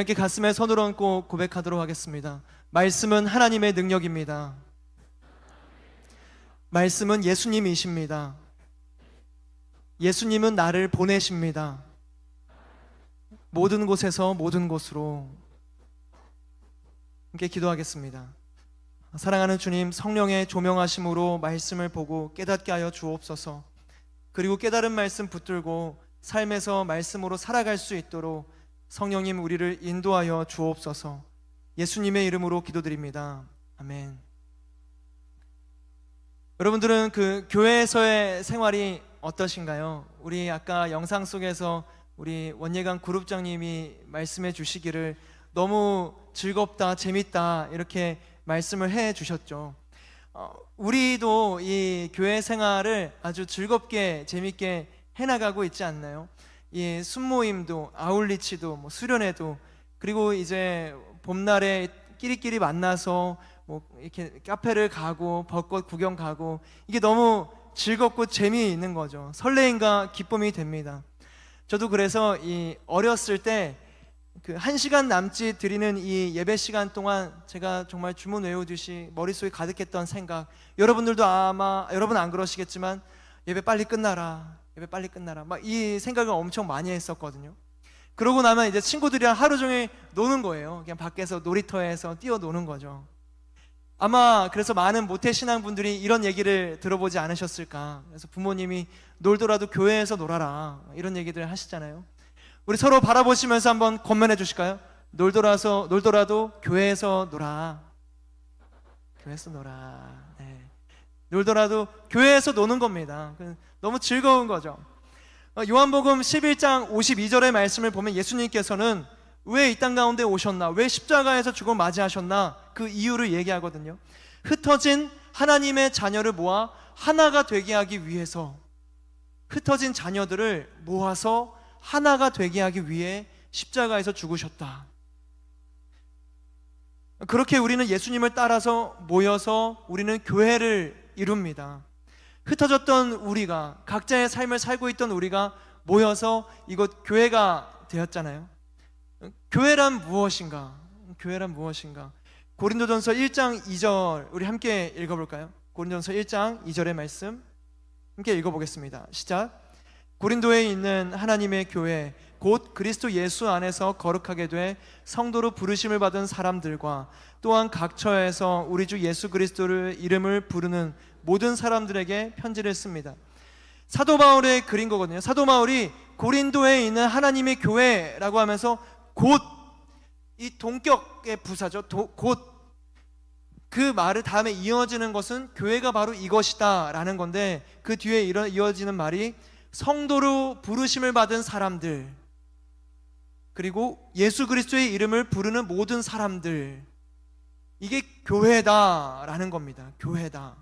함께 가슴에 손을 얹고 고백하도록 하겠습니다. 말씀은 하나님의 능력입니다. 말씀은 예수님이십니다. 예수님은 나를 보내십니다. 모든 곳에서 모든 곳으로. 함께 기도하겠습니다. 사랑하는 주님, 성령의 조명하심으로 말씀을 보고 깨닫게 하여 주옵소서. 그리고 깨달은 말씀 붙들고 삶에서 말씀으로 살아갈 수 있도록 성령님 우리를 인도하여 주옵소서. 예수님의 이름으로 기도드립니다. 아멘. 여러분들은 그 교회에서의 생활이 어떠신가요? 우리 아까 영상 속에서 우리 원예관 그룹장님이 말씀해 주시기를 너무 즐겁다, 재밌다 이렇게 말씀을 해 주셨죠. 우리도 이 교회 생활을 아주 즐겁게 재밌게 해나가고 있지 않나요? 이 순모임도, 아울리치도, 수련회도, 그리고 이제 봄날에 끼리끼리 만나서 뭐 이렇게 카페를 가고 벚꽃 구경 가고, 이게 너무 즐겁고 재미있는 거죠. 설레임과 기쁨이 됩니다. 저도 그래서 이 어렸을 때 그 1시간 남짓 드리는 이 예배 시간 동안 제가 정말 주문 외우듯이 머릿속에 가득했던 생각, 여러분들도 아마, 여러분 안 그러시겠지만 예배 빨리 끝나라, 예배 빨리 끝나라, 막 이 생각을 엄청 많이 했었거든요. 그러고 나면 이제 친구들이랑 하루 종일 노는 거예요. 그냥 밖에서 놀이터에서 뛰어노는 거죠. 아마 그래서 많은 모태신앙분들이 이런 얘기를 들어보지 않으셨을까. 그래서 부모님이 놀더라도 교회에서 놀아라 이런 얘기들 하시잖아요. 우리 서로 바라보시면서 한번 권면해 주실까요? 놀더라도 교회에서 놀아. 교회에서 놀아. 네. 놀더라도 교회에서 노는 겁니다. 너무 즐거운 거죠. 요한복음 11장 52절의 말씀을 보면 예수님께서는 왜 이 땅 가운데 오셨나, 왜 십자가에서 죽음을 맞이하셨나, 그 이유를 얘기하거든요. 흩어진 하나님의 자녀를 모아 하나가 되게 하기 위해서, 흩어진 자녀들을 모아서 하나가 되게 하기 위해 십자가에서 죽으셨다. 그렇게 우리는 예수님을 따라서 모여서 우리는 교회를 이룹니다. 흩어졌던 우리가, 각자의 삶을 살고 있던 우리가 모여서 이곳 교회가 되었잖아요. 교회란 무엇인가? 교회란 무엇인가? 고린도전서 1장 2절 우리 함께 읽어볼까요? 고린도전서 1장 2절의 말씀 함께 읽어보겠습니다. 시작. 고린도에 있는 하나님의 교회 곧 그리스도 예수 안에서 거룩하게 돼 성도로 부르심을 받은 사람들과 또한 각 처에서 우리 주 예수 그리스도를 이름을 부르는 모든 사람들에게 편지를 씁니다. 사도 바울의 글인 거거든요. 사도 바울이 고린도에 있는 하나님의 교회라고 하면서 곧, 이 동격의 부사죠. 곧. 그 말을 다음에 이어지는 것은 교회가 바로 이것이다 라는 건데, 그 뒤에 이어지는 말이 성도로 부르심을 받은 사람들, 그리고 예수 그리스도의 이름을 부르는 모든 사람들, 이게 교회다라는 겁니다. 교회다.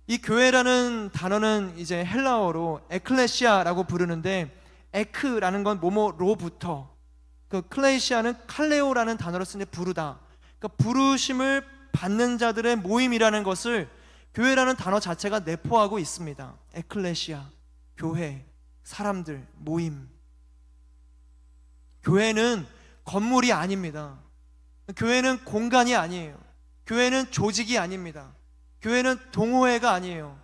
이 교회라는 단어는 이제 헬라어로 에클레시아라고 부르는데, 에크라는 건 뭐뭐로부터, 그 클레시아는 칼레오라는 단어로 쓰는데 부르다. 그러니까 부르심을 받는 자들의 모임이라는 것을 교회라는 단어 자체가 내포하고 있습니다. 에클레시아, 교회, 사람들, 모임. 교회는 건물이 아닙니다. 교회는 공간이 아니에요. 교회는 조직이 아닙니다. 교회는 동호회가 아니에요.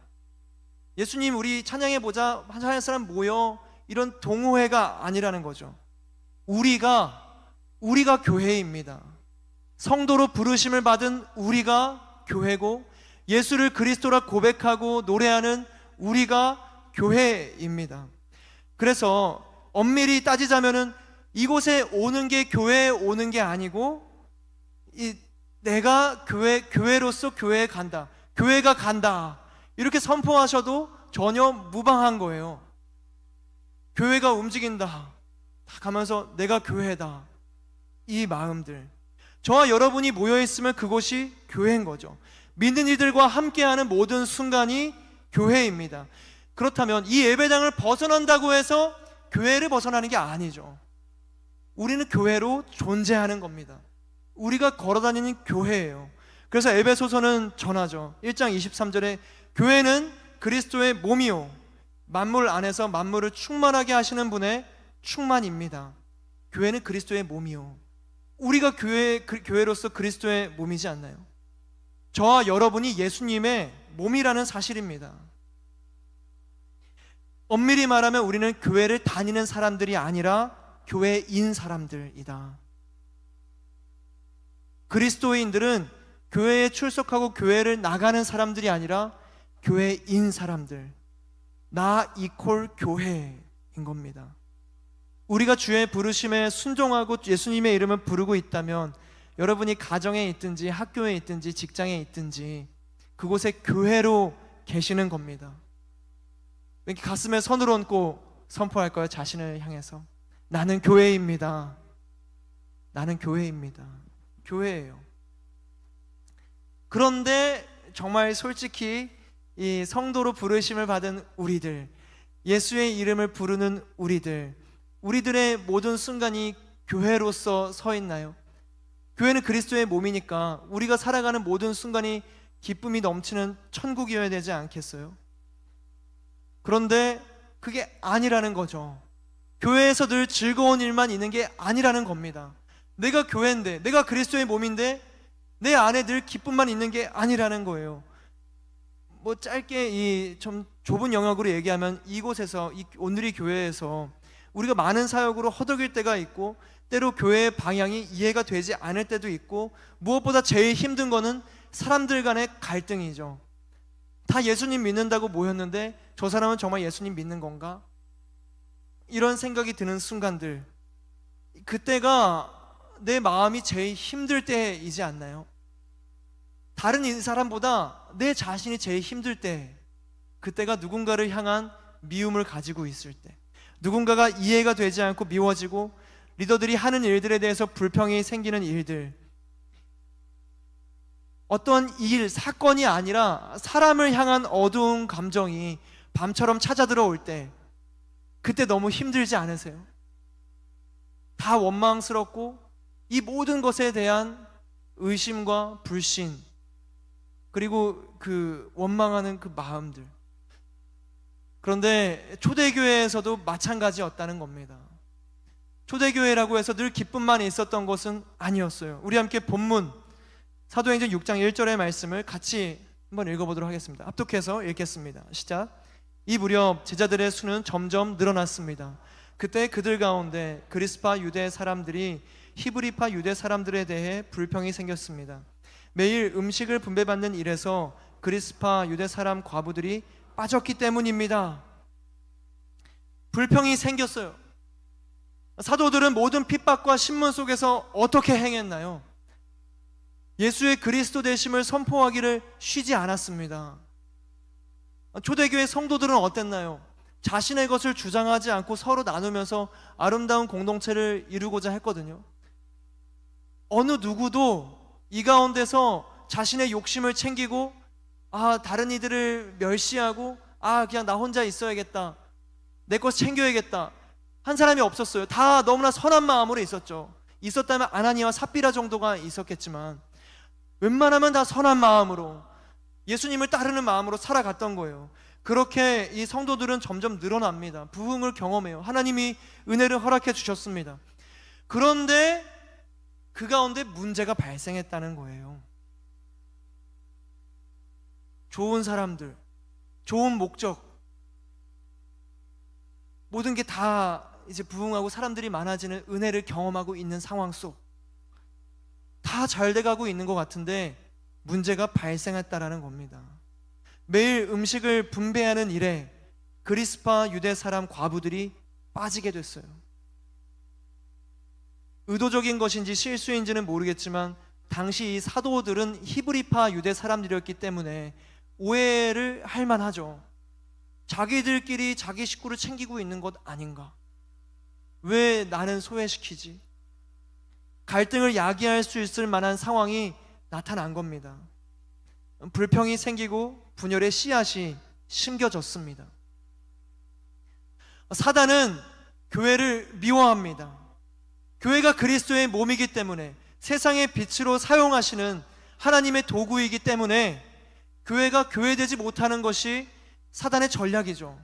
예수님 우리 찬양해보자, 찬양할 사람 모여, 이런 동호회가 아니라는 거죠. 우리가 교회입니다. 성도로 부르심을 받은 우리가 교회고, 예수를 그리스도라 고백하고 노래하는 우리가 교회입니다. 그래서 엄밀히 따지자면은 이곳에 오는 게 교회에 오는 게 아니고, 내가 교회로서 교회에 간다, 교회가 간다 이렇게 선포하셔도 전혀 무방한 거예요. 교회가 움직인다, 다 가면서 내가 교회다, 이 마음들, 저와 여러분이 모여있으면 그곳이 교회인 거죠. 믿는 이들과 함께하는 모든 순간이 교회입니다. 그렇다면 이 예배당을 벗어난다고 해서 교회를 벗어나는 게 아니죠. 우리는 교회로 존재하는 겁니다. 우리가 걸어다니는 교회예요. 그래서 에베소서는 전하죠. 1장 23절에 교회는 그리스도의 몸이요 만물 안에서 만물을 충만하게 하시는 분의 충만입니다. 교회는 그리스도의 몸이요. 우리가 교회로서 그리스도의 몸이지 않나요? 저와 여러분이 예수님의 몸이라는 사실입니다. 엄밀히 말하면 우리는 교회를 다니는 사람들이 아니라 교회인 사람들이다. 그리스도인들은 교회에 출석하고 교회를 나가는 사람들이 아니라 교회인 사람들, 나 이퀄 교회인 겁니다. 우리가 주의 부르심에 순종하고 예수님의 이름을 부르고 있다면 여러분이 가정에 있든지 학교에 있든지 직장에 있든지 그곳에 교회로 계시는 겁니다. 이렇게 가슴에 손을 얹고 선포할 거예요. 자신을 향해서 나는 교회입니다. 나는 교회입니다. 교회예요. 그런데 정말 솔직히 이 성도로 부르심을 받은 우리들, 예수의 이름을 부르는 우리들의 모든 순간이 교회로서 서 있나요? 교회는 그리스도의 몸이니까 우리가 살아가는 모든 순간이 기쁨이 넘치는 천국이어야 되지 않겠어요? 그런데 그게 아니라는 거죠. 교회에서 늘 즐거운 일만 있는 게 아니라는 겁니다. 내가 교회인데, 내가 그리스도의 몸인데 내 안에 늘 기쁨만 있는 게 아니라는 거예요. 뭐 짧게 이 좀 좁은 영역으로 얘기하면 이곳에서, 이 온누리 교회에서 우리가 많은 사역으로 허덕일 때가 있고 때로 교회의 방향이 이해가 되지 않을 때도 있고, 무엇보다 제일 힘든 거는 사람들 간의 갈등이죠. 다 예수님 믿는다고 모였는데 저 사람은 정말 예수님 믿는 건가? 이런 생각이 드는 순간들, 그때가 내 마음이 제일 힘들 때이지 않나요? 다른 사람보다 내 자신이 제일 힘들 때, 그때가 누군가를 향한 미움을 가지고 있을 때, 누군가가 이해가 되지 않고 미워지고 리더들이 하는 일들에 대해서 불평이 생기는 일들, 어떤 일, 사건이 아니라 사람을 향한 어두운 감정이 밤처럼 찾아 들어올 때, 그때 너무 힘들지 않으세요? 다 원망스럽고 이 모든 것에 대한 의심과 불신, 그리고 그 원망하는 그 마음들. 그런데 초대교회에서도 마찬가지였다는 겁니다. 초대교회라고 해서 늘 기쁨만 있었던 것은 아니었어요. 우리 함께 본문 사도행전 6장 1절의 말씀을 같이 한번 읽어보도록 하겠습니다. 합독해서 읽겠습니다. 시작. 이 무렵 제자들의 수는 점점 늘어났습니다. 그때 그들 가운데 그리스파 유대 사람들이 히브리파 유대 사람들에 대해 불평이 생겼습니다. 매일 음식을 분배받는 일에서 그리스파 유대 사람 과부들이 빠졌기 때문입니다. 불평이 생겼어요. 사도들은 모든 핍박과 신문 속에서 어떻게 행했나요? 예수의 그리스도 되심을 선포하기를 쉬지 않았습니다. 초대교회 성도들은 어땠나요? 자신의 것을 주장하지 않고 서로 나누면서 아름다운 공동체를 이루고자 했거든요. 어느 누구도 이 가운데서 자신의 욕심을 챙기고 다른 이들을 멸시하고 그냥 나 혼자 있어야겠다, 내 것 챙겨야겠다 한 사람이 없었어요. 다 너무나 선한 마음으로 있었죠. 있었다면 아나니와 삽비라 정도가 있었겠지만 웬만하면 다 선한 마음으로 예수님을 따르는 마음으로 살아갔던 거예요. 그렇게 이 성도들은 점점 늘어납니다. 부흥을 경험해요. 하나님이 은혜를 허락해 주셨습니다. 그런데 그 가운데 문제가 발생했다는 거예요. 좋은 사람들, 좋은 목적, 모든 게 다 이제 부흥하고 사람들이 많아지는 은혜를 경험하고 있는 상황 속 다 잘 돼가고 있는 것 같은데 문제가 발생했다라는 겁니다. 매일 음식을 분배하는 일에 그리스파 유대 사람 과부들이 빠지게 됐어요. 의도적인 것인지 실수인지는 모르겠지만 당시 이 사도들은 히브리파 유대 사람들이었기 때문에 오해를 할 만하죠. 자기들끼리 자기 식구를 챙기고 있는 것 아닌가? 왜 나는 소외시키지? 갈등을 야기할 수 있을 만한 상황이 나타난 겁니다. 불평이 생기고 분열의 씨앗이 심겨졌습니다. 사단은 교회를 미워합니다. 교회가 그리스도의 몸이기 때문에, 세상의 빛으로 사용하시는 하나님의 도구이기 때문에 교회가 교회되지 못하는 것이 사단의 전략이죠.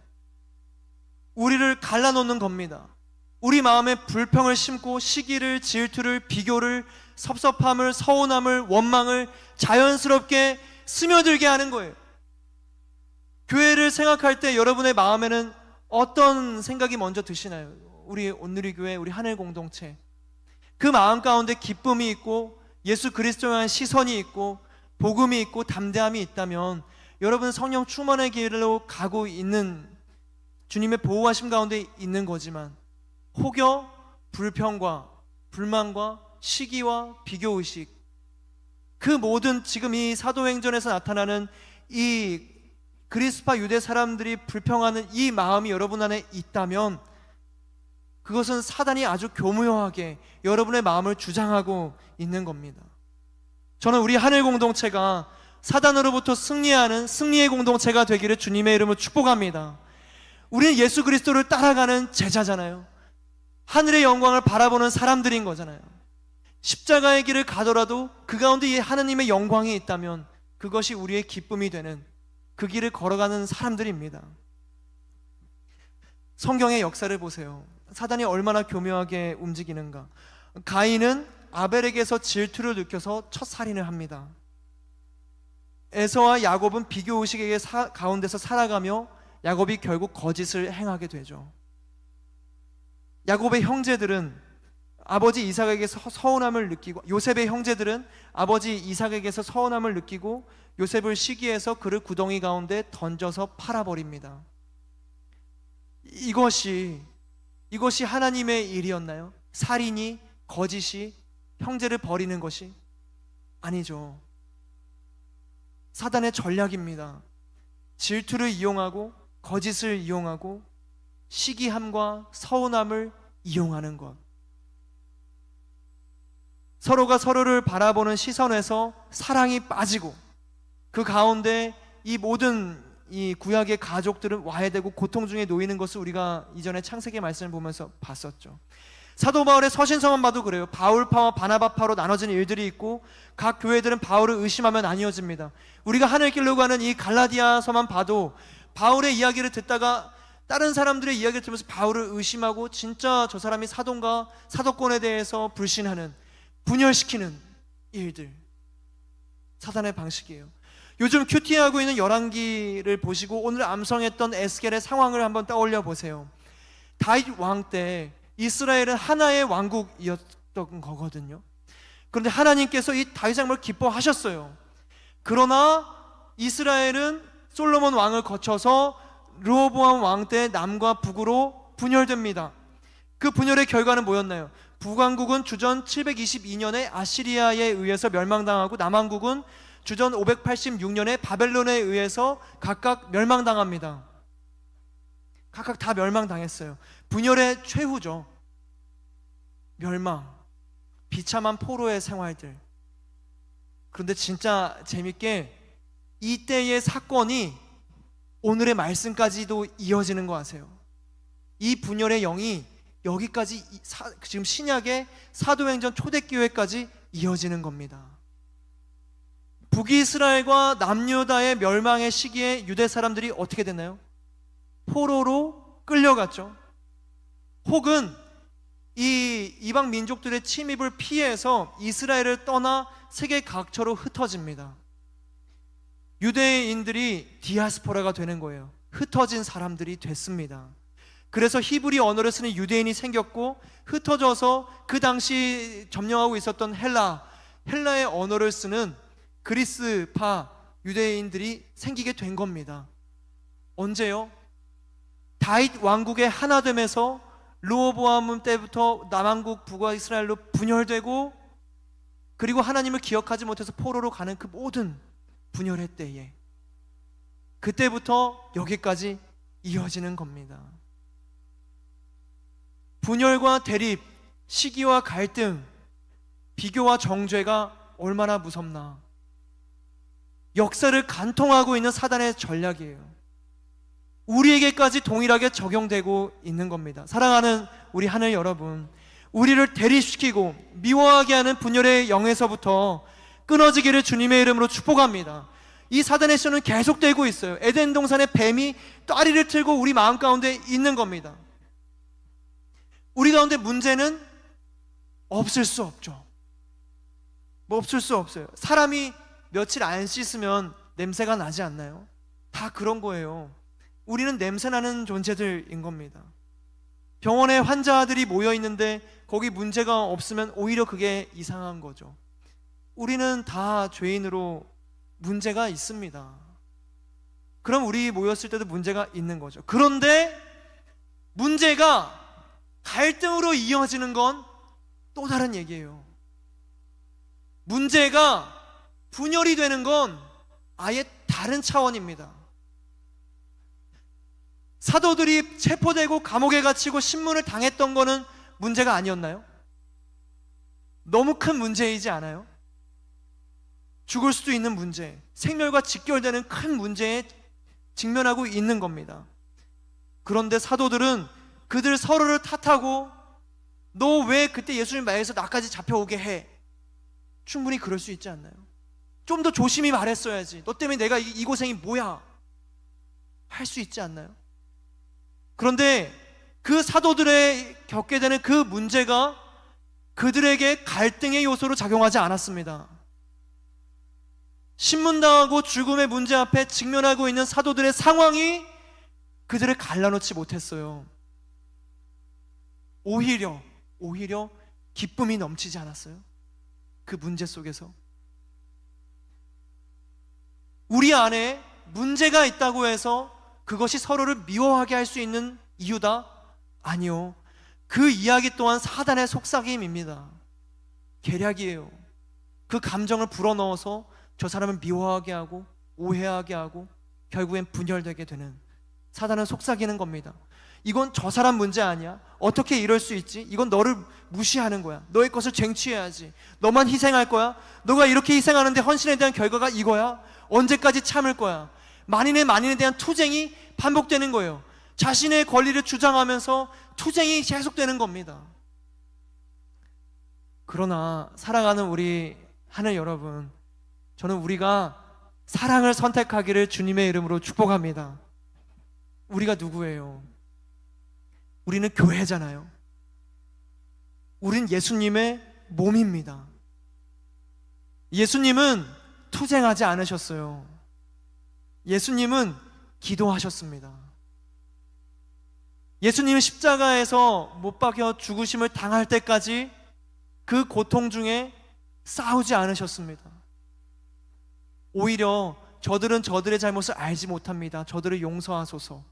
우리를 갈라놓는 겁니다. 우리 마음에 불평을 심고 시기를, 질투를, 비교를, 섭섭함을, 서운함을, 원망을 자연스럽게 스며들게 하는 거예요. 교회를 생각할 때 여러분의 마음에는 어떤 생각이 먼저 드시나요? 우리 온누리교회, 우리 하늘 공동체, 그 마음 가운데 기쁨이 있고 예수 그리스도에 대한 시선이 있고 복음이 있고 담대함이 있다면 여러분 성령 충만의 길로 가고 있는, 주님의 보호하심 가운데 있는 거지만, 혹여 불평과 불만과 시기와 비교의식, 그 모든 지금 이 사도행전에서 나타나는 이 그리스파 유대 사람들이 불평하는 이 마음이 여러분 안에 있다면 그것은 사단이 아주 교묘하게 여러분의 마음을 주장하고 있는 겁니다. 저는 우리 하늘 공동체가 사단으로부터 승리하는 승리의 공동체가 되기를 주님의 이름으로 축복합니다. 우리는 예수 그리스도를 따라가는 제자잖아요. 하늘의 영광을 바라보는 사람들인 거잖아요. 십자가의 길을 가더라도 그 가운데 이 하느님의 영광이 있다면 그것이 우리의 기쁨이 되는 그 길을 걸어가는 사람들입니다. 성경의 역사를 보세요. 사단이 얼마나 교묘하게 움직이는가. 가인은 아벨에게서 질투를 느껴서 첫 살인을 합니다. 에서와 야곱은 비교의식의 가운데서 살아가며 야곱이 결국 거짓을 행하게 되죠. 야곱의 형제들은 아버지 이삭에게서 서운함을 느끼고, 요셉의 형제들은 아버지 이삭에게서 서운함을 느끼고 요셉을 시기해서 그를 구덩이 가운데 던져서 팔아버립니다. 이것이 하나님의 일이었나요? 살인이, 거짓이 형제를 버리는 것이 아니죠. 사단의 전략입니다. 질투를 이용하고 거짓을 이용하고 시기함과 서운함을 이용하는 것. 서로가 서로를 바라보는 시선에서 사랑이 빠지고 그 가운데 이 모든 이 구약의 가족들은 와해되고 고통 중에 놓이는 것을 우리가 이전에 창세기 말씀을 보면서 봤었죠. 사도 바울의 서신서만 봐도 그래요. 바울파와 바나바파로 나눠진 일들이 있고 각 교회들은 바울을 의심하면 나뉘어집니다. 우리가 하늘길로 가는 이 갈라디아서만 봐도 바울의 이야기를 듣다가 다른 사람들의 이야기를 들으면서 바울을 의심하고 진짜 저 사람이 사도인가, 사도권에 대해서 불신하는, 분열시키는 일들, 사단의 방식이에요. 요즘 큐티하고 있는 열왕기를 보시고 오늘 암송했던 에스겔의 상황을 한번 떠올려 보세요. 다윗 왕 때 이스라엘은 하나의 왕국이었던 거거든요. 그런데 하나님께서 이 다윗 왕을 기뻐하셨어요. 그러나 이스라엘은 솔로몬 왕을 거쳐서 르호보암 왕 때 남과 북으로 분열됩니다. 그 분열의 결과는 뭐였나요? 북왕국은 주전 722년에 아시리아에 의해서 멸망당하고 남왕국은 주전 586년에 바벨론에 의해서 각각 멸망당합니다. 각각 다 멸망당했어요. 분열의 최후죠. 멸망, 비참한 포로의 생활들. 그런데 진짜 재밌게 이때의 사건이 오늘의 말씀까지도 이어지는 거 아세요? 이 분열의 영이 여기까지 지금 신약의 사도행전 초대교회까지 이어지는 겁니다. 북이스라엘과 남유다의 멸망의 시기에 유대 사람들이 어떻게 됐나요? 포로로 끌려갔죠. 혹은 이 이방 민족들의 침입을 피해서 이스라엘을 떠나 세계 각처로 흩어집니다. 유대인들이 디아스포라가 되는 거예요. 흩어진 사람들이 됐습니다. 그래서 히브리 언어를 쓰는 유대인이 생겼고 흩어져서 그 당시 점령하고 있었던 헬라의 언어를 쓰는 그리스파 유대인들이 생기게 된 겁니다. 언제요? 다윗 왕국의 하나됨에서 르호보암 때부터 남왕국 북와 이스라엘로 분열되고 그리고 하나님을 기억하지 못해서 포로로 가는 그 모든 분열의 때에 그때부터 여기까지 이어지는 겁니다. 분열과 대립, 시기와 갈등, 비교와 정죄가 얼마나 무섭나. 역사를 간통하고 있는 사단의 전략이에요. 우리에게까지 동일하게 적용되고 있는 겁니다. 사랑하는 우리 하늘 여러분, 우리를 대립시키고 미워하게 하는 분열의 영에서부터 끊어지기를 주님의 이름으로 축복합니다. 이 사단의 시는 계속되고 있어요. 에덴 동산의 뱀이 따리를 틀고 우리 마음 가운데 있는 겁니다. 우리 가운데 문제는 없을 수 없죠. 없을 수 없어요. 사람이 며칠 안 씻으면 냄새가 나지 않나요? 다 그런 거예요. 우리는 냄새나는 존재들인 겁니다. 병원에 환자들이 모여 있는데 거기 문제가 없으면 오히려 그게 이상한 거죠. 우리는 다 죄인으로 문제가 있습니다. 그럼 우리 모였을 때도 문제가 있는 거죠. 그런데 문제가 갈등으로 이어지는 건 또 다른 얘기예요. 문제가 분열이 되는 건 아예 다른 차원입니다. 사도들이 체포되고 감옥에 갇히고 신문을 당했던 거는 문제가 아니었나요? 너무 큰 문제이지 않아요? 죽을 수도 있는 문제, 생멸과 직결되는 큰 문제에 직면하고 있는 겁니다. 그런데 사도들은 그들 서로를 탓하고 너 왜 그때 예수님 말해서 나까지 잡혀오게 해? 충분히 그럴 수 있지 않나요? 좀 더 조심히 말했어야지. 너 때문에 내가 이 고생이 뭐야? 할 수 있지 않나요? 그런데 그 사도들의 겪게 되는 그 문제가 그들에게 갈등의 요소로 작용하지 않았습니다. 신문당하고 죽음의 문제 앞에 직면하고 있는 사도들의 상황이 그들을 갈라놓지 못했어요. 오히려 기쁨이 넘치지 않았어요? 그 문제 속에서 우리 안에 문제가 있다고 해서 그것이 서로를 미워하게 할 수 있는 이유다? 아니요. 그 이야기 또한 사단의 속삭임입니다. 계략이에요. 그 감정을 불어넣어서 저 사람을 미워하게 하고 오해하게 하고 결국엔 분열되게 되는, 사단은 속삭이는 겁니다. 이건 저 사람 문제 아니야. 어떻게 이럴 수 있지? 이건 너를 무시하는 거야. 너의 것을 쟁취해야지. 너만 희생할 거야? 너가 이렇게 희생하는데 헌신에 대한 결과가 이거야? 언제까지 참을 거야? 만인에 대한 투쟁이 반복되는 거예요. 자신의 권리를 주장하면서 투쟁이 계속되는 겁니다. 그러나 사랑하는 우리 하늘 여러분, 저는 우리가 사랑을 선택하기를 주님의 이름으로 축복합니다. 우리가 누구예요? 우리는 교회잖아요. 우린 예수님의 몸입니다. 예수님은 투쟁하지 않으셨어요. 예수님은 기도하셨습니다. 예수님은 십자가에서 못 박혀 죽으심을 당할 때까지 그 고통 중에 싸우지 않으셨습니다. 오히려 저들은 저들의 잘못을 알지 못합니다. 저들을 용서하소서.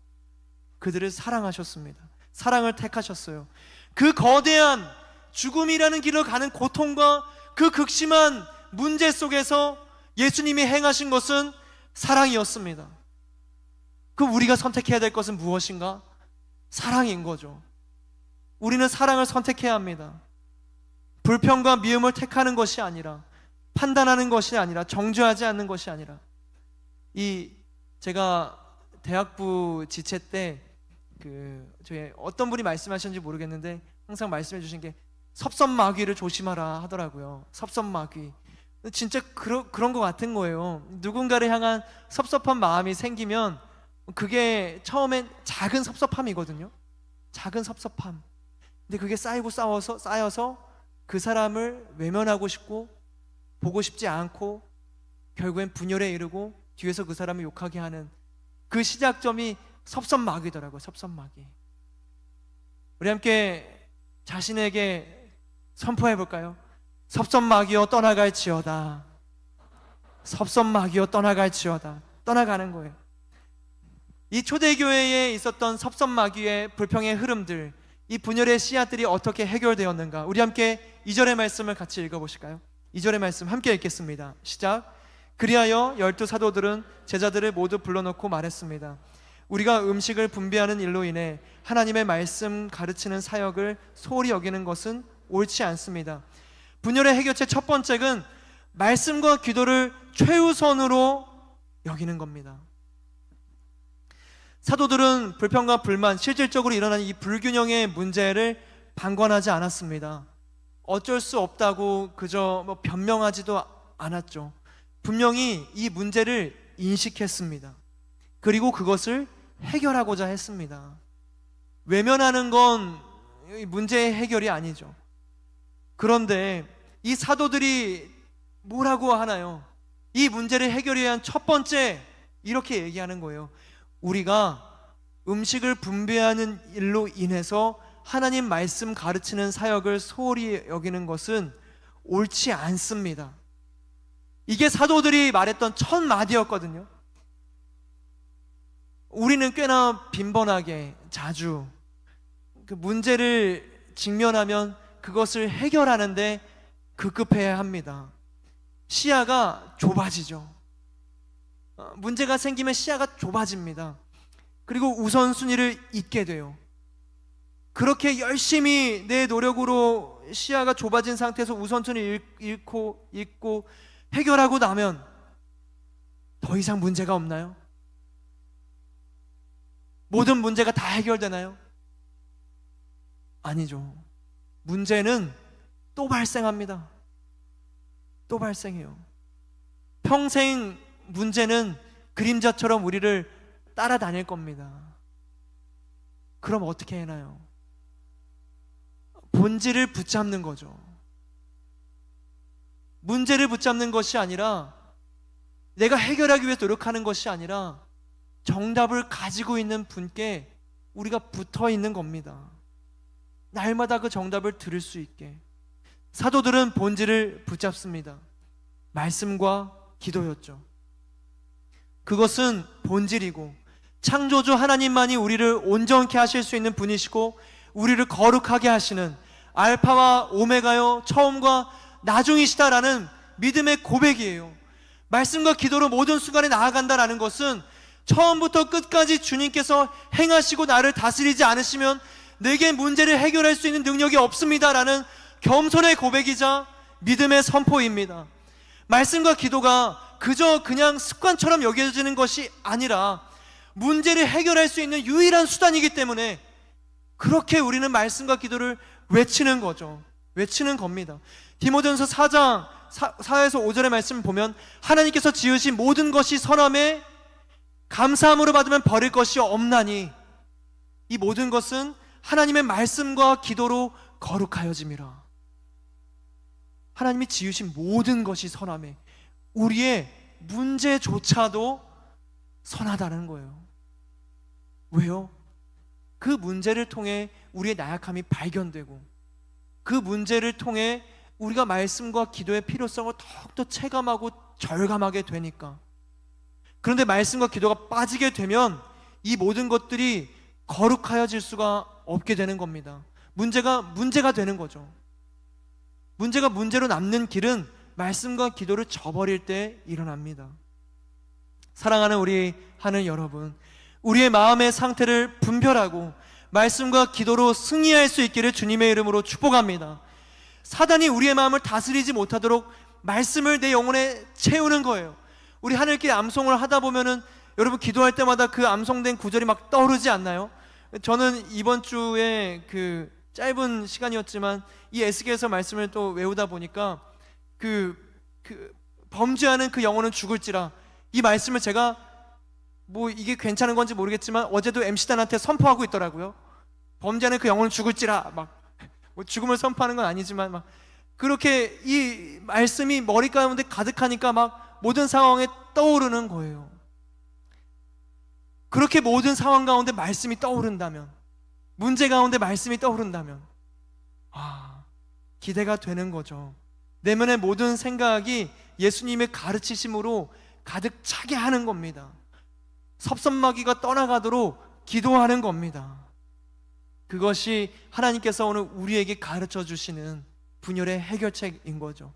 그들을 사랑하셨습니다. 사랑을 택하셨어요. 그 거대한 죽음이라는 길을 가는 고통과 그 극심한 문제 속에서 예수님이 행하신 것은 사랑이었습니다. 그 우리가 선택해야 될 것은 무엇인가? 사랑인 거죠. 우리는 사랑을 선택해야 합니다. 불평과 미움을 택하는 것이 아니라, 판단하는 것이 아니라, 정죄하지 않는 것이 아니라. 제가 대학부 지체 때 저희 어떤 분이 말씀하셨는지 모르겠는데 항상 말씀해 주신 게 섭섭마귀를 조심하라 하더라고요. 섭섭마귀. 진짜 그런 것 같은 거예요. 누군가를 향한 섭섭한 마음이 생기면 그게 처음엔 작은 섭섭함이거든요. 작은 섭섭함. 근데 그게 쌓여서 그 사람을 외면하고 싶고 보고 싶지 않고 결국엔 분열에 이르고 뒤에서 그 사람을 욕하게 하는 그 시작점이 섭섭마귀더라고요. 섭섭마귀. 우리 함께 자신에게 선포해 볼까요? 섭섭마귀여 떠나갈지어다. 섭섭마귀여 떠나갈지어다. 떠나가는 거예요. 이 초대교회에 있었던 섭섭마귀의 불평의 흐름들, 이 분열의 씨앗들이 어떻게 해결되었는가? 우리 함께 2절의 말씀을 같이 읽어보실까요? 2절의 말씀 함께 읽겠습니다. 시작. 그리하여 12 사도들은 제자들을 모두 불러놓고 말했습니다. 우리가 음식을 분배하는 일로 인해 하나님의 말씀 가르치는 사역을 소홀히 여기는 것은 옳지 않습니다. 분열의 해결책 첫 번째는 말씀과 기도를 최우선으로 여기는 겁니다. 사도들은 불평과 불만, 실질적으로 일어나는 이 불균형의 문제를 방관하지 않았습니다. 어쩔 수 없다고 그저 변명하지도 않았죠. 분명히 이 문제를 인식했습니다. 그리고 그것을 해결하고자 했습니다. 외면하는 건 문제의 해결이 아니죠. 그런데 이 사도들이 뭐라고 하나요? 이 문제를 해결해야 위한 첫 번째, 이렇게 얘기하는 거예요. 우리가 음식을 분배하는 일로 인해서 하나님 말씀 가르치는 사역을 소홀히 여기는 것은 옳지 않습니다. 이게 사도들이 말했던 첫 마디였거든요. 우리는 꽤나 빈번하게 자주 그 문제를 직면하면 그것을 해결하는데 급급해야 합니다. 시야가 좁아지죠. 문제가 생기면 시야가 좁아집니다. 그리고 우선순위를 잊게 돼요. 그렇게 열심히 내 노력으로 시야가 좁아진 상태에서 우선순위를 잊고 해결하고 나면 더 이상 문제가 없나요? 모든 문제가 다 해결되나요? 아니죠. 문제는 또 발생합니다. 또 발생해요. 평생 문제는 그림자처럼 우리를 따라다닐 겁니다. 그럼 어떻게 해나요? 본질을 붙잡는 거죠. 문제를 붙잡는 것이 아니라, 내가 해결하기 위해서 노력하는 것이 아니라 정답을 가지고 있는 분께 우리가 붙어 있는 겁니다. 날마다 그 정답을 들을 수 있게. 사도들은 본질을 붙잡습니다. 말씀과 기도였죠. 그것은 본질이고, 창조주 하나님만이 우리를 온전케 하실 수 있는 분이시고 우리를 거룩하게 하시는 알파와 오메가요, 처음과 나중이시다라는 믿음의 고백이에요. 말씀과 기도로 모든 순간에 나아간다라는 것은 처음부터 끝까지 주님께서 행하시고 나를 다스리지 않으시면 내게 문제를 해결할 수 있는 능력이 없습니다라는 겸손의 고백이자 믿음의 선포입니다. 말씀과 기도가 그저 그냥 습관처럼 여겨지는 것이 아니라 문제를 해결할 수 있는 유일한 수단이기 때문에 그렇게 우리는 말씀과 기도를 외치는 거죠. 외치는 겁니다. 디모데전서 4장 4에서 5절의 말씀을 보면 하나님께서 지으신 모든 것이 선함에 감사함으로 받으면 버릴 것이 없나니 이 모든 것은 하나님의 말씀과 기도로 거룩하여짐이라. 하나님이 지으신 모든 것이 선함에 우리의 문제조차도 선하다는 거예요. 왜요? 그 문제를 통해 우리의 나약함이 발견되고 그 문제를 통해 우리가 말씀과 기도의 필요성을 더욱더 체감하고 절감하게 되니까. 그런데 말씀과 기도가 빠지게 되면 이 모든 것들이 거룩하여질 수가 없게 되는 겁니다. 문제가 되는 거죠. 문제가 문제로 남는 길은 말씀과 기도를 저버릴 때 일어납니다. 사랑하는 우리 하늘 여러분, 우리의 마음의 상태를 분별하고 말씀과 기도로 승리할 수 있기를 주님의 이름으로 축복합니다. 사단이 우리의 마음을 다스리지 못하도록 말씀을 내 영혼에 채우는 거예요. 우리 하늘길 암송을 하다 보면은 여러분 기도할 때마다 그 암송된 구절이 막 떠오르지 않나요? 저는 이번 주에 그 짧은 시간이었지만 이 에스겔서 말씀을 또 외우다 보니까 그 범죄하는 그 영혼은 죽을지라, 이 말씀을 제가 뭐 이게 괜찮은 건지 모르겠지만 어제도 MC단한테 선포하고 있더라고요. 범죄하는 그 영혼은 죽을지라, 막 뭐 죽음을 선포하는 건 아니지만 막 그렇게 이 말씀이 머리 가운데 가득하니까 막 모든 상황에 떠오르는 거예요. 그렇게 모든 상황 가운데 말씀이 떠오른다면, 문제 가운데 말씀이 떠오른다면 기대가 되는 거죠. 내면의 모든 생각이 예수님의 가르치심으로 가득 차게 하는 겁니다. 섭섭마귀가 떠나가도록 기도하는 겁니다. 그것이 하나님께서 오늘 우리에게 가르쳐 주시는 분열의 해결책인 거죠.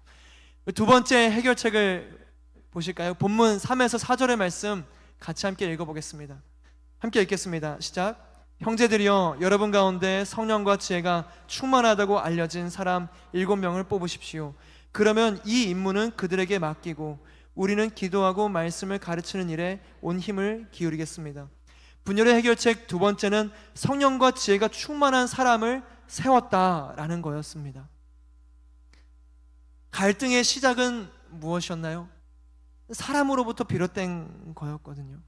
두 번째 해결책을 보실까요? 본문 3에서 4절의 말씀 같이 함께 읽어보겠습니다. 함께 읽겠습니다. 시작. 형제들이여, 여러분 가운데 성령과 지혜가 충만하다고 알려진 사람 7명을 뽑으십시오. 그러면 이 임무는 그들에게 맡기고 우리는 기도하고 말씀을 가르치는 일에 온 힘을 기울이겠습니다. 분열의 해결책 두 번째는 성령과 지혜가 충만한 사람을 세웠다라는 거였습니다. 갈등의 시작은 무엇이었나요? 사람으로부터 비롯된 거였거든요.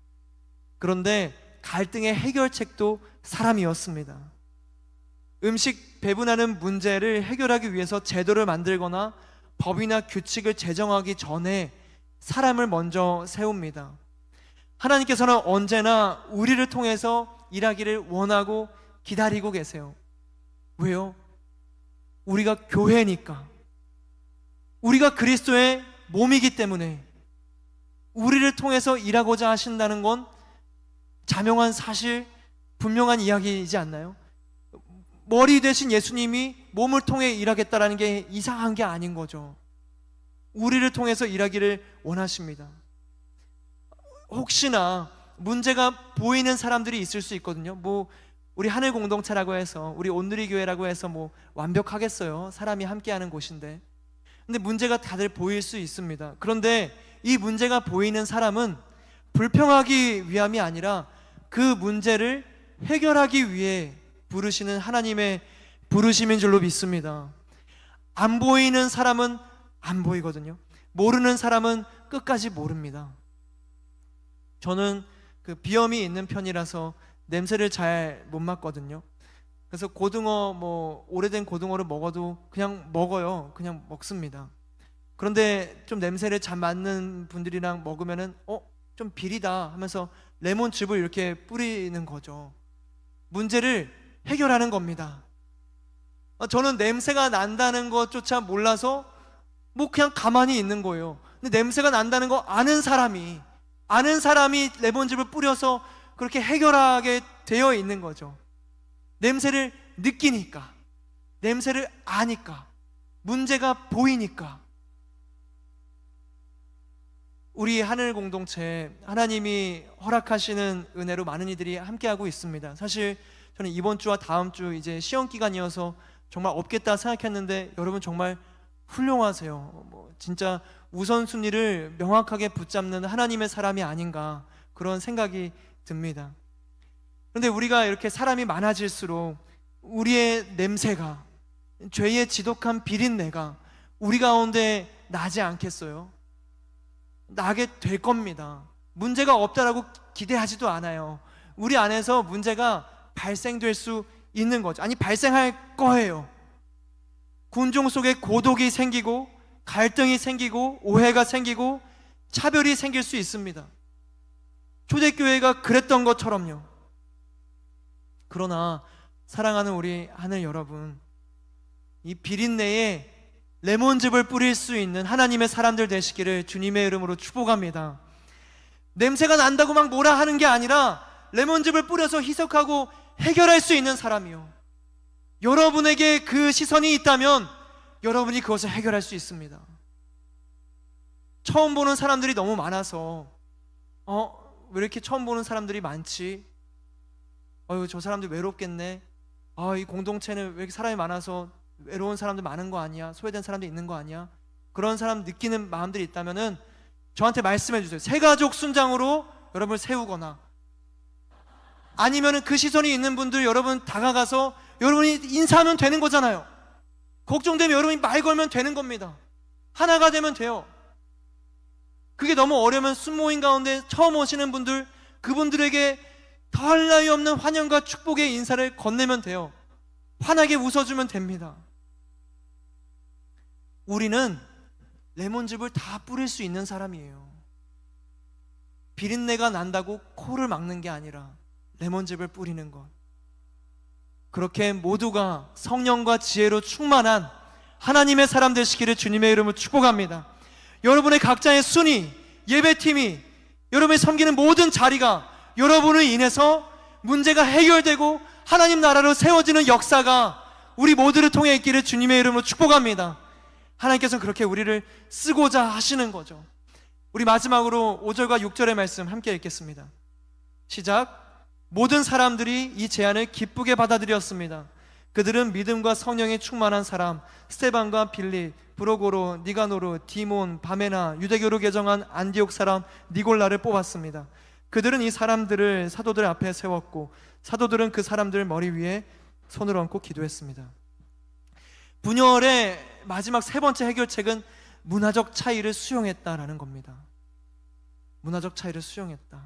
그런데 갈등의 해결책도 사람이었습니다. 음식 배분하는 문제를 해결하기 위해서 제도를 만들거나 법이나 규칙을 제정하기 전에 사람을 먼저 세웁니다. 하나님께서는 언제나 우리를 통해서 일하기를 원하고 기다리고 계세요. 왜요? 우리가 교회니까, 우리가 그리스도의 몸이기 때문에 우리를 통해서 일하고자 하신다는 건 자명한 사실, 분명한 이야기이지 않나요? 머리 대신 예수님이 몸을 통해 일하겠다라는 게 이상한 게 아닌 거죠. 우리를 통해서 일하기를 원하십니다. 혹시나 문제가 보이는 사람들이 있을 수 있거든요. 우리 하늘 공동체라고 해서, 우리 온누리 교회라고 해서 완벽하겠어요? 사람이 함께하는 곳인데. 근데 문제가 다들 보일 수 있습니다. 그런데 이 문제가 보이는 사람은 불평하기 위함이 아니라 그 문제를 해결하기 위해 부르시는 하나님의 부르심인 줄로 믿습니다. 안 보이는 사람은 안 보이거든요. 모르는 사람은 끝까지 모릅니다. 저는 그 비염이 있는 편이라서 냄새를 잘 못 맡거든요. 그래서 고등어, 오래된 고등어를 먹어도 그냥 먹어요. 그냥 먹습니다. 그런데 좀 냄새를 잘 맡는 분들이랑 먹으면은 좀 비리다 하면서 레몬즙을 이렇게 뿌리는 거죠. 문제를 해결하는 겁니다. 저는 냄새가 난다는 것조차 몰라서 그냥 가만히 있는 거예요. 근데 냄새가 난다는 거 아는 사람이 레몬즙을 뿌려서 그렇게 해결하게 되어 있는 거죠. 냄새를 느끼니까, 냄새를 아니까, 문제가 보이니까. 우리 하늘 공동체, 하나님이 허락하시는 은혜로 많은 이들이 함께하고 있습니다. 사실 저는 이번 주와 다음 주 이제 시험 기간이어서 정말 없겠다 생각했는데 여러분 정말 훌륭하세요. 진짜 우선순위를 명확하게 붙잡는 하나님의 사람이 아닌가, 그런 생각이 듭니다. 그런데 우리가 이렇게 사람이 많아질수록 우리의 냄새가, 죄의 지독한 비린내가 우리 가운데 나지 않겠어요? 나게 될 겁니다. 문제가 없다라고 기대하지도 않아요. 우리 안에서 문제가 발생될 수 있는 거죠. 아니, 발생할 거예요. 군중 속에 고독이 생기고 갈등이 생기고 오해가 생기고 차별이 생길 수 있습니다. 초대교회가 그랬던 것처럼요. 그러나 사랑하는 우리 하늘 여러분, 이 비린내에 레몬즙을 뿌릴 수 있는 하나님의 사람들 되시기를 주님의 이름으로 축복합니다. 냄새가 난다고 막 뭐라 하는 게 아니라 레몬즙을 뿌려서 희석하고 해결할 수 있는 사람이요, 여러분에게 그 시선이 있다면 여러분이 그것을 해결할 수 있습니다. 처음 보는 사람들이 너무 많아서 왜 이렇게 처음 보는 사람들이 많지? 저 사람들 외롭겠네. 이 공동체는 왜 이렇게 사람이 많아서 외로운 사람들 많은 거 아니야? 소외된 사람들 있는 거 아니야? 그런 사람 느끼는 마음들이 있다면은 저한테 말씀해 주세요. 새가족 순장으로 여러분을 세우거나, 아니면은 그 시선이 있는 분들 여러분 다가가서 여러분이 인사하면 되는 거잖아요. 걱정되면 여러분이 말 걸면 되는 겁니다. 하나가 되면 돼요. 그게 너무 어려우면 순모임 가운데 처음 오시는 분들, 그분들에게 더할 나위 없는 환영과 축복의 인사를 건네면 돼요. 환하게 웃어주면 됩니다. 우리는 레몬즙을 다 뿌릴 수 있는 사람이에요. 비린내가 난다고 코를 막는 게 아니라 레몬즙을 뿌리는 것. 그렇게 모두가 성령과 지혜로 충만한 하나님의 사람 되시기를 주님의 이름으로 축복합니다. 여러분의 각자의 순위, 예배팀이, 여러분이 섬기는 모든 자리가 여러분을 인해서 문제가 해결되고 하나님 나라로 세워지는 역사가 우리 모두를 통해 있기를 주님의 이름으로 축복합니다. 하나님께서는 그렇게 우리를 쓰고자 하시는 거죠. 우리 마지막으로 5절과 6절의 말씀 함께 읽겠습니다. 시작. 모든 사람들이 이 제안을 기쁘게 받아들였습니다. 그들은 믿음과 성령에 충만한 사람 스데반과 빌립, 브로고로, 니가노르, 디몬, 바메나, 유대교로 개정한 안디옥 사람 니골라를 뽑았습니다. 그들은 이 사람들을 사도들 앞에 세웠고 사도들은 그 사람들 머리 위에 손을 얹고 기도했습니다. 분열의 마지막 세 번째 해결책은 문화적 차이를 수용했다라는 겁니다. 문화적 차이를 수용했다.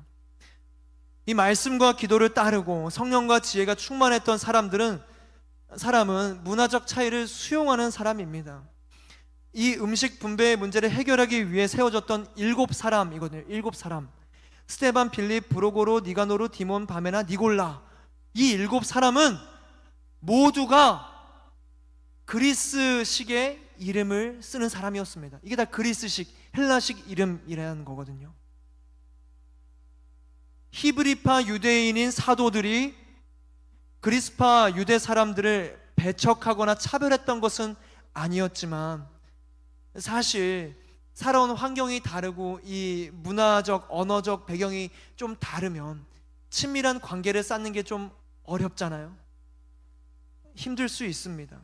이 말씀과 기도를 따르고 성령과 지혜가 충만했던 사람들은 사람은 문화적 차이를 수용하는 사람입니다. 이 음식 분배의 문제를 해결하기 위해 세워졌던 7사람이거든요. 7사람. 스테반, 빌립, 브로고로, 니가노르, 디몬, 바메나, 니골라. 이 7사람은 모두가 그리스식의 이름을 쓰는 사람이었습니다. 이게 다 그리스식, 헬라식 이름이라는 거거든요. 히브리파 유대인인 사도들이 그리스파 유대 사람들을 배척하거나 차별했던 것은 아니었지만, 사실 살아온 환경이 다르고 이 문화적, 언어적 배경이 좀 다르면 친밀한 관계를 쌓는 게 좀 어렵잖아요. 힘들 수 있습니다.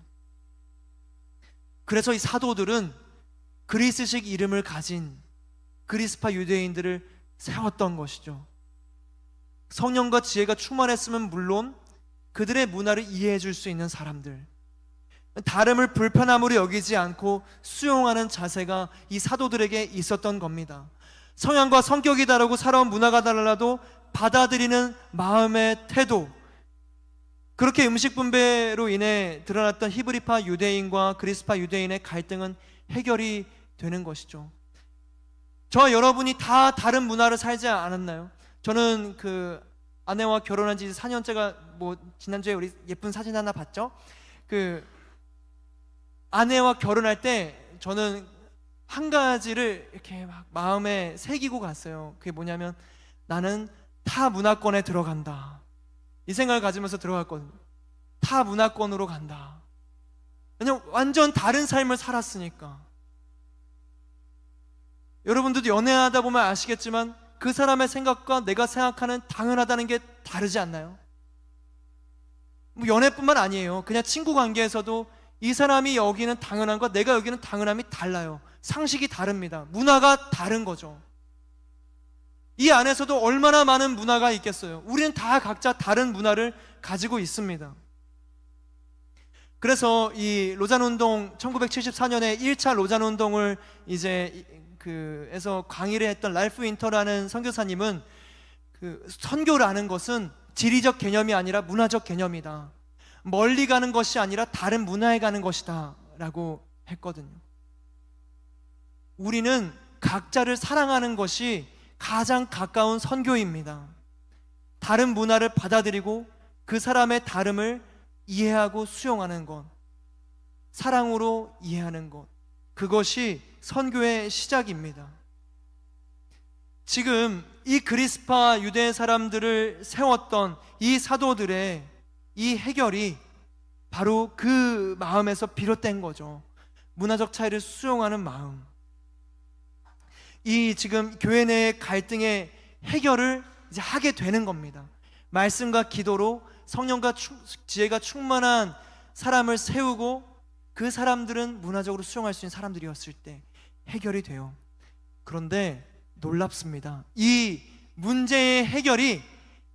그래서 이 사도들은 그리스식 이름을 가진 그리스파 유대인들을 세웠던 것이죠. 성령과 지혜가 충만했으면 물론 그들의 문화를 이해해 줄 수 있는 사람들, 다름을 불편함으로 여기지 않고 수용하는 자세가 이 사도들에게 있었던 겁니다. 성향과 성격이 다르고 살아온 문화가 달라도 받아들이는 마음의 태도, 그렇게 음식 분배로 인해 드러났던 히브리파 유대인과 그리스파 유대인의 갈등은 해결이 되는 것이죠. 저와 여러분이 다 다른 문화를 살지 않았나요? 저는 그 아내와 결혼한 지 4년째가 지난주에 우리 예쁜 사진 하나 봤죠? 그 아내와 결혼할 때 저는 한 가지를 이렇게 막 마음에 새기고 갔어요. 그게 뭐냐면, 나는 타 문화권에 들어간다, 이 생각을 가지면서 들어갔거든요. 타 문화권으로 간다. 왜냐면 완전 다른 삶을 살았으니까. 여러분들도 연애하다 보면 아시겠지만 그 사람의 생각과 내가 생각하는 당연하다는 게 다르지 않나요? 연애뿐만 아니에요. 그냥 친구 관계에서도 이 사람이 여기는 당연함과 내가 여기는 당연함이 달라요. 상식이 다릅니다. 문화가 다른 거죠. 이 안에서도 얼마나 많은 문화가 있겠어요. 우리는 다 각자 다른 문화를 가지고 있습니다. 그래서 이 로잔운동, 1974년에 1차 로잔운동을 에서 강의를 했던 랄프 윈터라는 선교사님은 선교라는 것은 지리적 개념이 아니라 문화적 개념이다. 멀리 가는 것이 아니라 다른 문화에 가는 것이다 라고 했거든요. 우리는 각자를 사랑하는 것이 가장 가까운 선교입니다. 다른 문화를 받아들이고 그 사람의 다름을 이해하고 수용하는 것, 사랑으로 이해하는 것, 그것이 선교의 시작입니다. 지금 이 그리스파 유대 사람들을 세웠던 이 사도들의 이 해결이 바로 그 마음에서 비롯된 거죠. 문화적 차이를 수용하는 마음. 이 지금 교회 내의 갈등의 해결을 이제 하게 되는 겁니다. 말씀과 기도로 성령과 지혜가 충만한 사람을 세우고 그 사람들은 문화적으로 수용할 수 있는 사람들이었을 때 해결이 돼요. 그런데 놀랍습니다. 이 문제의 해결이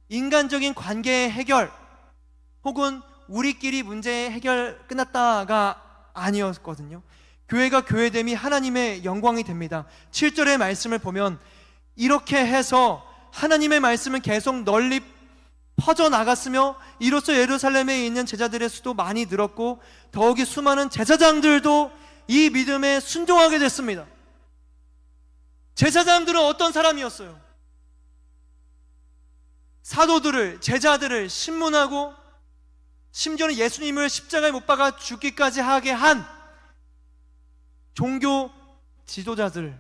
인간적인 관계의 해결 혹은 우리끼리 문제의 해결 끝났다가 아니었거든요. 교회가 교회됨이 하나님의 영광이 됩니다. 7절의 말씀을 보면 이렇게 해서 하나님의 말씀은 계속 널리 퍼져나갔으며 이로써 예루살렘에 있는 제자들의 수도 많이 늘었고 더욱이 수많은 제사장들도 이 믿음에 순종하게 됐습니다. 제사장들은 어떤 사람이었어요? 사도들을, 제자들을 신문하고 심지어는 예수님을 십자가에 못 박아 죽기까지 하게 한 종교 지도자들,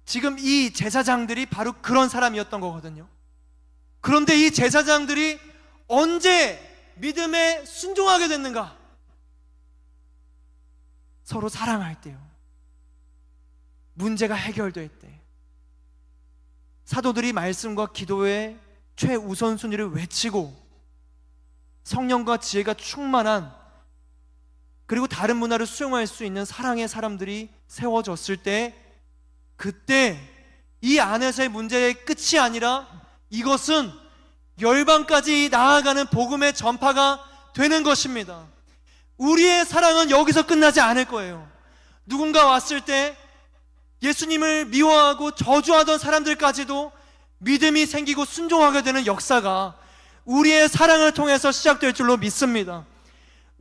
지금 이 제사장들이 바로 그런 사람이었던 거거든요. 그런데 이 제사장들이 언제 믿음에 순종하게 됐는가? 서로 사랑할 때요. 문제가 해결될 때. 사도들이 말씀과 기도의 최우선순위를 외치고 성령과 지혜가 충만한, 그리고 다른 문화를 수용할 수 있는 사랑의 사람들이 세워졌을 때, 그때 이 안에서의 문제의 끝이 아니라 이것은 열방까지 나아가는 복음의 전파가 되는 것입니다. 우리의 사랑은 여기서 끝나지 않을 거예요. 누군가 왔을 때 예수님을 미워하고 저주하던 사람들까지도 믿음이 생기고 순종하게 되는 역사가 우리의 사랑을 통해서 시작될 줄로 믿습니다.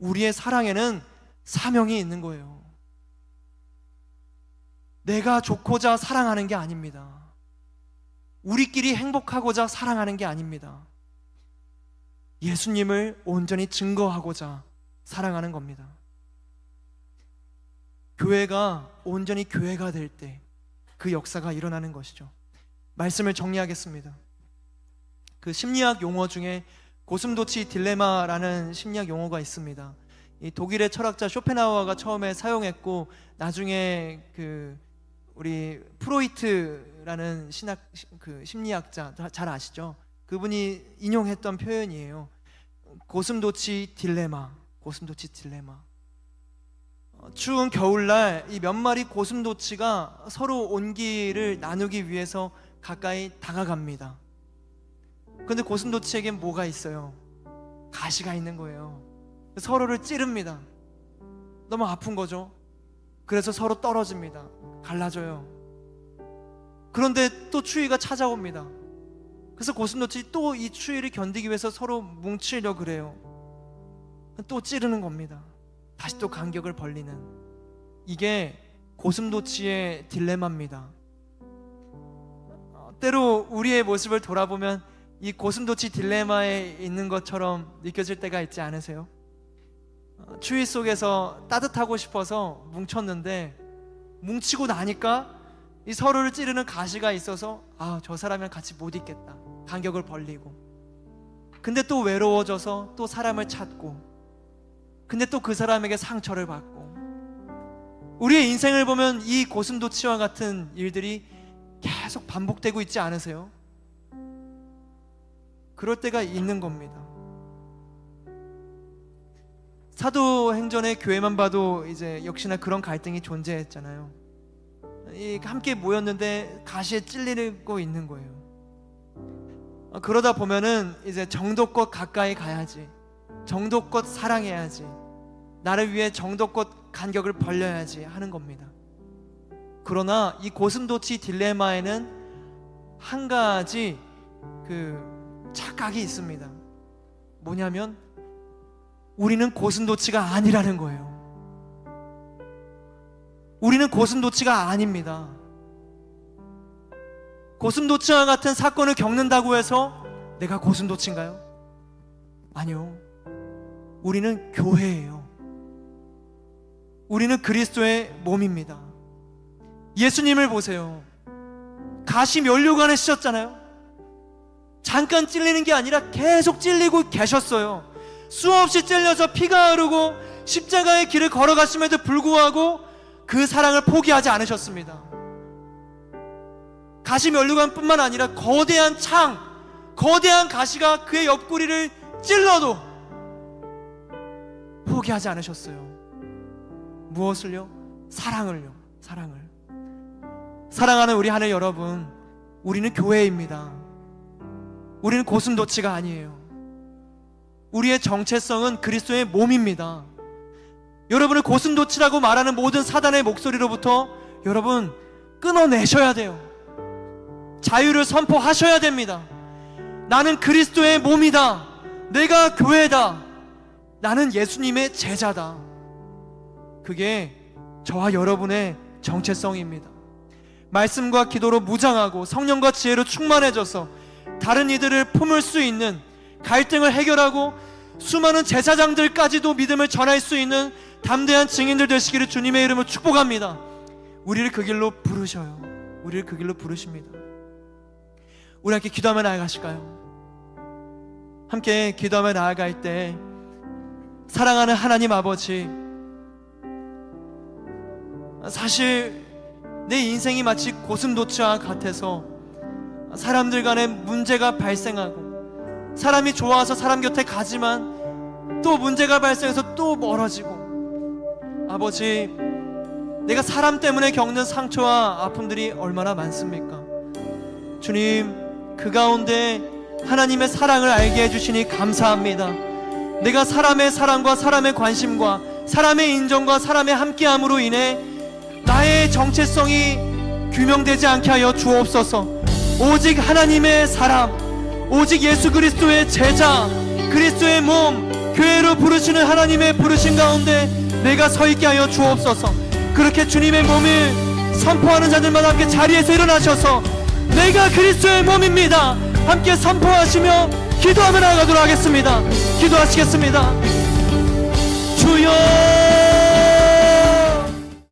우리의 사랑에는 사명이 있는 거예요. 내가 좋고자 사랑하는 게 아닙니다. 우리끼리 행복하고자 사랑하는 게 아닙니다. 예수님을 온전히 증거하고자 사랑하는 겁니다. 교회가 온전히 교회가 될 때 그 역사가 일어나는 것이죠. 말씀을 정리하겠습니다. 그 심리학 용어 중에 고슴도치 딜레마라는 심리학 용어가 있습니다. 이 독일의 철학자 쇼펜하우어가 처음에 사용했고, 나중에 그 우리 프로이트라는 심리학자 잘 아시죠? 그분이 인용했던 표현이에요. 고슴도치 딜레마. 추운 겨울날 이 몇 마리 고슴도치가 서로 온기를 나누기 위해서 가까이 다가갑니다. 근데 고슴도치에겐 뭐가 있어요? 가시가 있는 거예요. 서로를 찌릅니다. 너무 아픈 거죠. 그래서 서로 떨어집니다. 갈라져요. 그런데 또 추위가 찾아옵니다. 그래서 고슴도치 또 이 추위를 견디기 위해서 서로 뭉치려 그래요. 또 찌르는 겁니다. 다시 또 간격을 벌리는, 이게 고슴도치의 딜레마입니다. 때로 우리의 모습을 돌아보면 이 고슴도치 딜레마에 있는 것처럼 느껴질 때가 있지 않으세요? 추위 속에서 따뜻하고 싶어서 뭉쳤는데, 뭉치고 나니까 이 서로를 찌르는 가시가 있어서 저 사람이랑 같이 못 있겠다, 간격을 벌리고. 근데 또 외로워져서 또 사람을 찾고, 근데 또 그 사람에게 상처를 받고. 우리의 인생을 보면 이 고슴도치와 같은 일들이 계속 반복되고 있지 않으세요? 그럴 때가 있는 겁니다. 사도행전의 교회만 봐도 이제 역시나 그런 갈등이 존재했잖아요. 함께 모였는데 가시에 찔리고 있는 거예요. 그러다 보면은 이제 정도껏 가까이 가야지, 정도껏 사랑해야지, 나를 위해 정도껏 간격을 벌려야지 하는 겁니다. 그러나 이 고슴도치 딜레마에는 한 가지 착각이 있습니다. 뭐냐면 우리는 고슴도치가 아니라는 거예요. 우리는 고슴도치가 아닙니다. 고슴도치와 같은 사건을 겪는다고 해서 내가 고슴도치인가요? 아니요. 우리는 교회예요. 우리는 그리스도의 몸입니다. 예수님을 보세요. 가시 면류관에 씌셨잖아요. 잠깐 찔리는 게 아니라 계속 찔리고 계셨어요. 수없이 찔려서 피가 흐르고 십자가의 길을 걸어갔음에도 불구하고 그 사랑을 포기하지 않으셨습니다. 가시 면류관뿐만 아니라 거대한 창, 거대한 가시가 그의 옆구리를 찔러도 포기하지 않으셨어요. 무엇을요? 사랑을요. 사랑하는 우리 하늘 여러분, 우리는 교회입니다. 우리는 고슴도치가 아니에요. 우리의 정체성은 그리스도의 몸입니다. 여러분을 고슴도치라고 말하는 모든 사단의 목소리로부터 여러분 끊어내셔야 돼요. 자유를 선포하셔야 됩니다. 나는 그리스도의 몸이다. 내가 교회다. 나는 예수님의 제자다. 그게 저와 여러분의 정체성입니다. 말씀과 기도로 무장하고 성령과 지혜로 충만해져서 다른 이들을 품을 수 있는, 갈등을 해결하고 수많은 제사장들까지도 믿음을 전할 수 있는 담대한 증인들 되시기를 주님의 이름으로 축복합니다. 우리를 그 길로 부르셔요. 우리를 그 길로 부르십니다. 우리 함께 기도하며 나아가실까요? 함께 기도하며 나아갈 때 사랑하는 하나님 아버지, 사실 내 인생이 마치 고슴도치와 같아서 사람들 간에 문제가 발생하고, 사람이 좋아서 사람 곁에 가지만 또 문제가 발생해서 또 멀어지고, 아버지, 내가 사람 때문에 겪는 상처와 아픔들이 얼마나 많습니까? 주님, 그 가운데 하나님의 사랑을 알게 해주시니 감사합니다. 내가 사람의 사랑과 사람의 관심과 사람의 인정과 사람의 함께함으로 인해 나의 정체성이 규명되지 않게 하여 주옵소서. 오직 하나님의 사람, 오직 예수 그리스도의 제자, 그리스도의 몸, 교회로 부르시는 하나님의 부르신 가운데 내가 서 있게 하여 주옵소서. 그렇게 주님의 몸을 선포하는 자들마다 함께 자리에서 일어나셔서 내가 그리스도의 몸입니다 함께 선포하시며 기도하며 나아가도록 하겠습니다. 기도하시겠습니다. 주여